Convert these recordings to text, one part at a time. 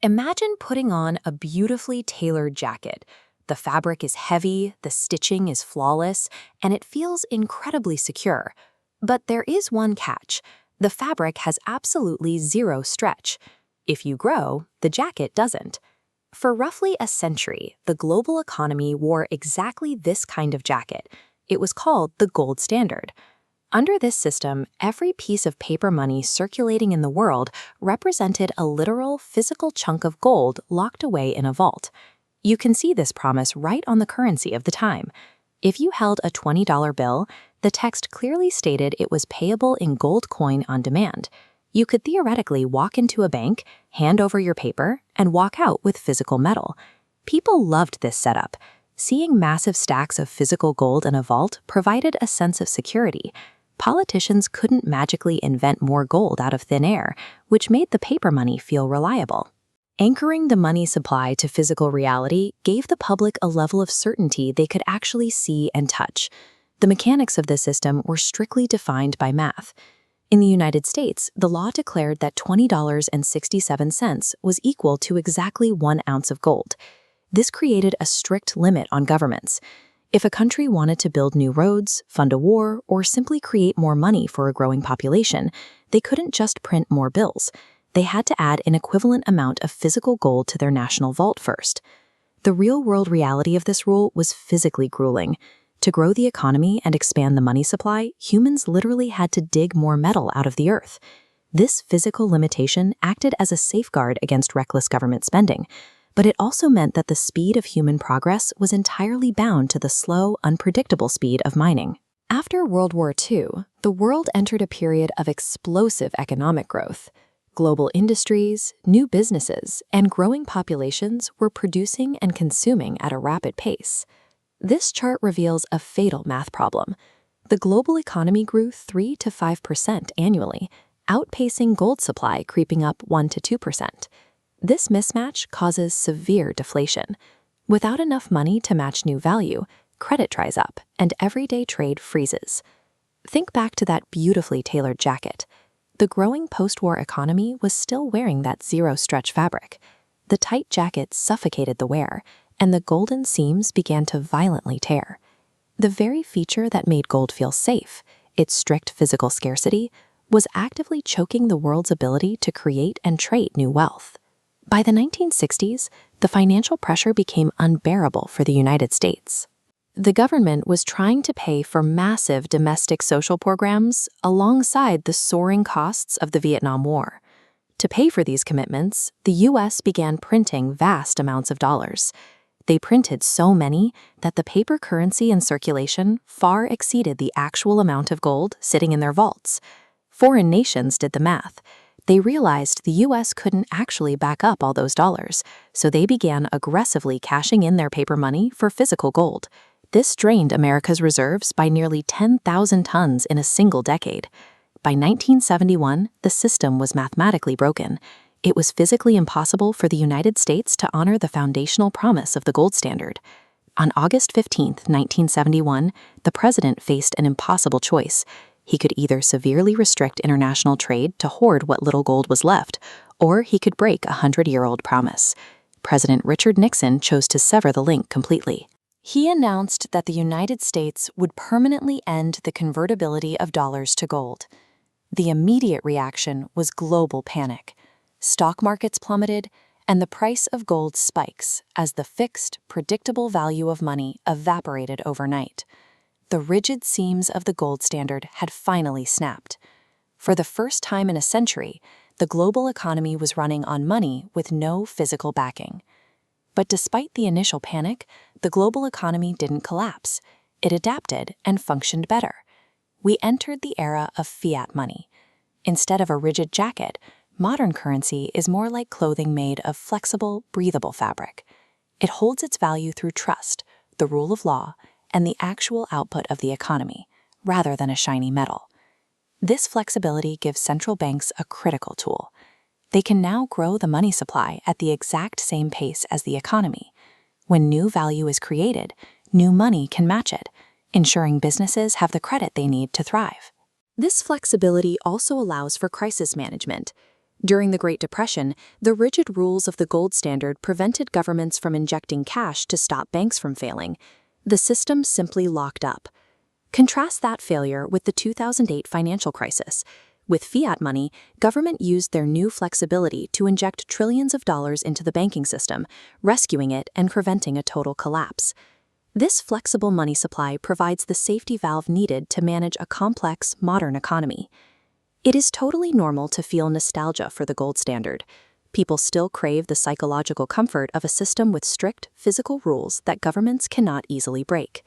Imagine putting on a beautifully tailored jacket. The fabric is heavy, the stitching is flawless, and it feels incredibly secure. But there is one catch. The fabric has absolutely zero stretch. If you grow, the jacket doesn't. For roughly a century, the global economy wore exactly this kind of jacket. It was called the gold standard. Under this system, every piece of paper money circulating in the world represented a literal physical chunk of gold locked away in a vault. You can see this promise right on the currency of the time. If you held a $20 bill, the text clearly stated it was payable in gold coin on demand. You could theoretically walk into a bank, hand over your paper, and walk out with physical metal. People loved this setup. Seeing massive stacks of physical gold in a vault provided a sense of security. Politicians couldn't magically invent more gold out of thin air, which made the paper money feel reliable. Anchoring the money supply to physical reality gave the public a level of certainty they could actually see and touch. The mechanics of the system were strictly defined by math. In the United States, the law declared that $20.67 was equal to exactly 1 ounce of gold. This created a strict limit on governments. If a country wanted to build new roads, fund a war, or simply create more money for a growing population, they couldn't just print more bills. They had to add an equivalent amount of physical gold to their national vault first. The real-world reality of this rule was physically grueling. To grow the economy and expand the money supply, humans literally had to dig more metal out of the earth. This physical limitation acted as a safeguard against reckless government spending. But it also meant that the speed of human progress was entirely bound to the slow, unpredictable speed of mining. After World War II, the world entered a period of explosive economic growth. Global industries, new businesses, and growing populations were producing and consuming at a rapid pace. This chart reveals a fatal math problem. The global economy grew 3 to 5% annually, outpacing gold supply creeping up 1 to 2%. This mismatch causes severe deflation. Without enough money to match new value, credit dries up and everyday trade freezes. Think back to that beautifully tailored jacket. The growing post-war economy was still wearing that zero-stretch fabric. The tight jacket suffocated the wear, and the golden seams began to violently tear. The very feature that made gold feel safe, its strict physical scarcity, was actively choking the world's ability to create and trade new wealth. By the 1960s, the financial pressure became unbearable for the United States. The government was trying to pay for massive domestic social programs alongside the soaring costs of the Vietnam War. To pay for these commitments, the U.S. began printing vast amounts of dollars. They printed so many that the paper currency in circulation far exceeded the actual amount of gold sitting in their vaults. Foreign nations did the math. They realized the U.S. couldn't actually back up all those dollars, so they began aggressively cashing in their paper money for physical gold. This drained America's reserves by nearly 10,000 tons in a single decade. By 1971, the system was mathematically broken. It was physically impossible for the United States to honor the foundational promise of the gold standard. On August 15, 1971, the president faced an impossible choice. He could either severely restrict international trade to hoard what little gold was left, or he could break a 100-year-old promise. President Richard Nixon chose to sever the link completely. He announced that the United States would permanently end the convertibility of dollars to gold. The immediate reaction was global panic. Stock markets plummeted, and the price of gold spikes as the fixed, predictable value of money evaporated overnight. The rigid seams of the gold standard had finally snapped. For the first time in a century, the global economy was running on money with no physical backing. But despite the initial panic, the global economy didn't collapse. It adapted and functioned better. We entered the era of fiat money. Instead of a rigid jacket, modern currency is more like clothing made of flexible, breathable fabric. It holds its value through trust, the rule of law, and the actual output of the economy, rather than a shiny metal. This flexibility gives central banks a critical tool. They can now grow the money supply at the exact same pace as the economy. When new value is created, new money can match it, ensuring businesses have the credit they need to thrive. This flexibility also allows for crisis management. During the Great Depression, the rigid rules of the gold standard prevented governments from injecting cash to stop banks from failing. The system simply locked up. Contrast that failure with the 2008 financial crisis. With fiat money, government used their new flexibility to inject trillions of dollars into the banking system, rescuing it and preventing a total collapse. This flexible money supply provides the safety valve needed to manage a complex, modern economy. It is totally normal to feel nostalgia for the gold standard. People still crave the psychological comfort of a system with strict, physical rules that governments cannot easily break.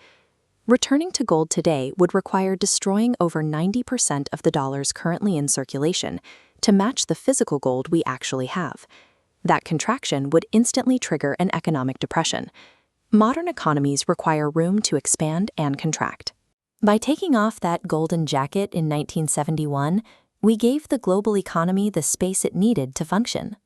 Returning to gold today would require destroying over 90% of the dollars currently in circulation to match the physical gold we actually have. That contraction would instantly trigger an economic depression. Modern economies require room to expand and contract. By taking off that golden jacket in 1971, we gave the global economy the space it needed to function.